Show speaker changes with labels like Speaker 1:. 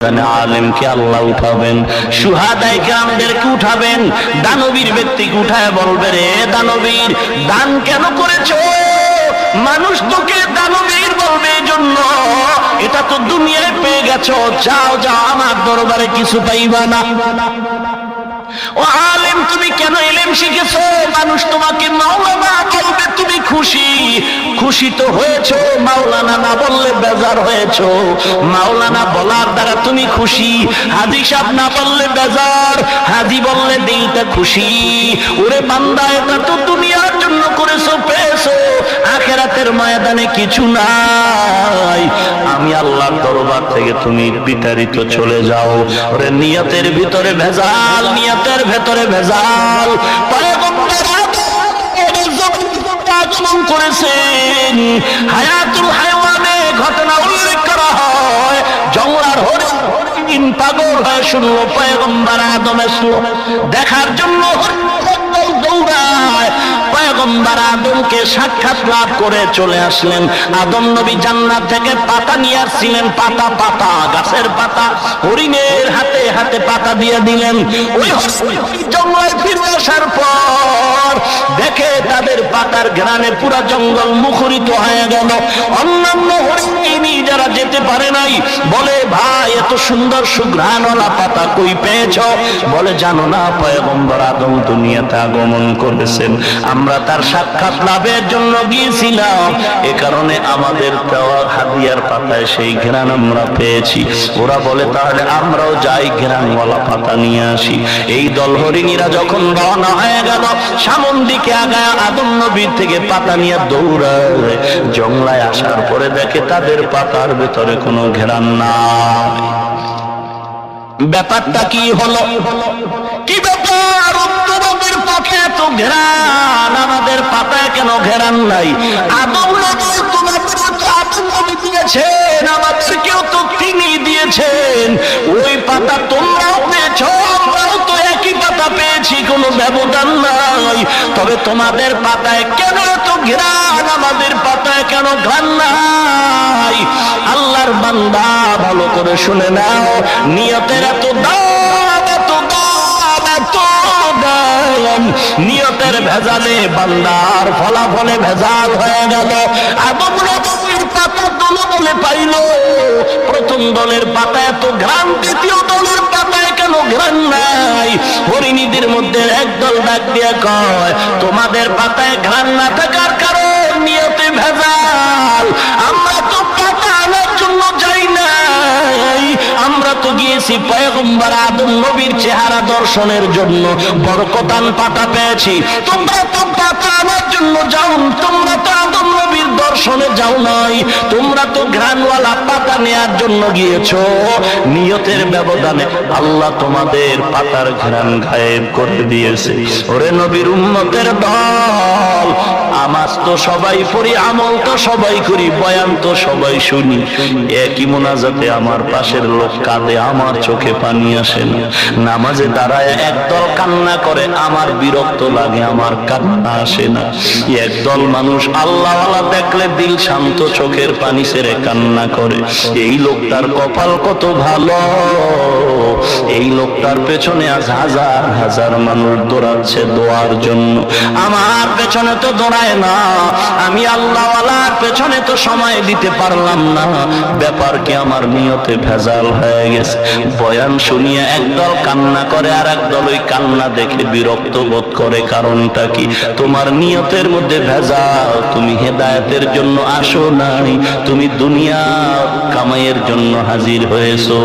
Speaker 1: আলেমকে আল্লাহ উঠাবেন, শুহাদায়ে কেরামদেরকে উঠাবেন, দানবীর ব্যক্তিকে উঠায় বলবে, রে দানবীর, দান কেন করেছো? মানুষ তোকে দানবীর বলবে এজন্য, এটা তো দুনিয়ায় পেয়ে গেছো, যাও যাও, আমার দরবারে কিছু পাইবা না। ও আলেম, তুমি কেন ইলম শিখেছো? মানুষ তোমাকে মাওলানা বলবে, তুমি খুশি? খুশি তো হয়েছো, মাওলানা না বললে বেজার হয়েছো। মাওলানা বলার দ্বারা তুমি খুশি, হাজী সাহেব না বললে বেজার, হাজী বললে দিলটা খুশি। ওরে বান্দা, এটা তো দুনিয়ার জন্য করেছো, পেয়েছো, আখিরাতের ময়দানে কিছু নাই। আমি আল্লাহর দরবার থেকে তুমি বিতাড়িত চলে যাও। ওরে নিয়তের ভিতরে ভেজাল, নিয়তের ভেতরে ভেজাল। পয়গম্বর আগমন করেছেন, হায়াতুল হায়াওয়ানে ঘটনা উল্লেখ করা হয়, জঙ্গলার হরিণ পাগল হয়ে শুনলো পয়গম্বর আদম আসলো, দেখার জন্য দৌড়ায়। পয়গম্বর আদমকে সাক্ষাৎ লাভ করে চলে আসলেন। আদম নবী জান্নাত থেকে পাতা নিয়ে আসছিলেন, পাতা, পাতা, গাছের পাতা, হরিণের হাতে হাতে পাতা দিয়ে দিলেন। ওই জঙ্গলে ফিরে আসার পর দেখে তাদের পাতার ঘ্রাণে পুরা জঙ্গল মুখরিত হয়ে গেল। অন্যান্য হরিণী যারা যেতে পারে নাই বলে, ভাই এত সুন্দর সুঘ্রাণওয়ালা পাতা কই পেয়েছ? বলে, জানো না, পয়গম্বর আদম দুনিয়াতে আগমন করেছেন, আমরা তার সাক্ষাৎ লাভের জন্য গিয়েছিলাম, এ কারণে আমাদের দেওয়া হাদিয়ার পাতায় সেই ঘ্রাণ আমরা পেয়েছি। ওরা বলে, তাহলে আমরাও যাই, ঘ্রাণওয়ালা পাতা নিয়ে আসি। এই দল হরিণীরা যখন রওনা হয়ে গেল, সামন দিকে আগায় আদম নবীর থেকে পাতা নিয়ে দৌড়ায়। জংলায় আসার পরে দেখে তাদের পাতার ভেতরে কোনো ঘ্রাণ নাই। ব্যাপারটা কি হলো? কি ব্যাপার? উত্তরদের পক্ষে এত ঘ্রাণ, আমাদের পাতায় কেন ঘ্রাণ নাই? আদম নবী দিয়েছেন, আমাদেরকেও তো তিনি দিয়েছেন। ওই পাতা তোমরাও পেয়েছ, আমরাও তো একই পাতা পেয়েছি, কোনো ব্যবধান নাই। তবে তোমাদের পাতায় কেন এত ঘ্রাণ, আমাদের পাতায় কেন ঘ্রাণ নাই? আল্লাহর বান্দা, ভালো করে শুনে নাও, নিয়তের এত দাম, এত দাম, এত দাম। নিয়তের ভেজালে বান্দার ফলাফলে ভেজাল হয়ে গেল। আদম নবীর পাতা দলে পাইল, প্রথম দলের পাতা এত ঘ্রাণ, দ্বিতীয় দলের পাতায় কেন ঘ্রাণ নাই? হরিণীদের মধ্যে একদল ডাক দিয়ে কয়, তোমাদের পাতায় ঘ্রাণ না থাকার কারণ নিয়তে ভেজাল। আমরা তো পাতা আনার জন্য যাই নাই, আমরা তো গিয়েছি পয়গম্বর আদম নবীর চেহারা দর্শনের জন্য, বরকতান পাতা পেয়েছি। তোমরা তো পাতা আনার জন্য যাও, তোমরা তো আদম নবীর দর্শনে যাও নাই, তোমরা তো ঘ্রাণওয়ালা পাতা নেয়ার জন্য গিয়েছো। নিয়তের ব্যবধানে আল্লাহ তোমাদের পাতার ঘ্রাণ গায়েব করে দিয়েছে। ওরে নবীর উম্মতের দল, নামাজ তো সবাই পড়ি, আমল তো সবাই করি, বয়ান তো সবাই শুনি, একই মোনাজাতে আমার পাশের লোক কাঁদে, আমার চোখে পানি আসে না। নামাজে দাঁড়ায় একদল কান্না করে, আমার বিরক্ত লাগে, আমার কান্না আসে না। একদল মানুষ আল্লাহওয়ালা দেখলে দিল শান্ত, চোখের পানি ছেড়ে কান্না করে। এই লোকটার কপাল কত ভালো, এই লোকটার পেছনে আজ হাজার হাজার মানুষ দৌড়াচ্ছে দোয়ার জন্য। আমার পেছনে তো দৌড়ায় না, আমি আল্লাহওয়ালার পেছনে তো সময় দিতে পারলাম না। ব্যাপার কি, আমার নিয়তে ভেজাল হয়ে গেছে। বয়ান শুনিয়ে একদল কান্না করে, আর একদল ওই কান্না দেখে বিরক্ত বোধ করে। কারণটা কি? তোমার নিয়তের মধ্যে ভেজাল। তুমি হেদায়েতের জন্য আসো নাই, তুমি দুনিয়া কামাইয়ের জন্য হাজির হয়েছো।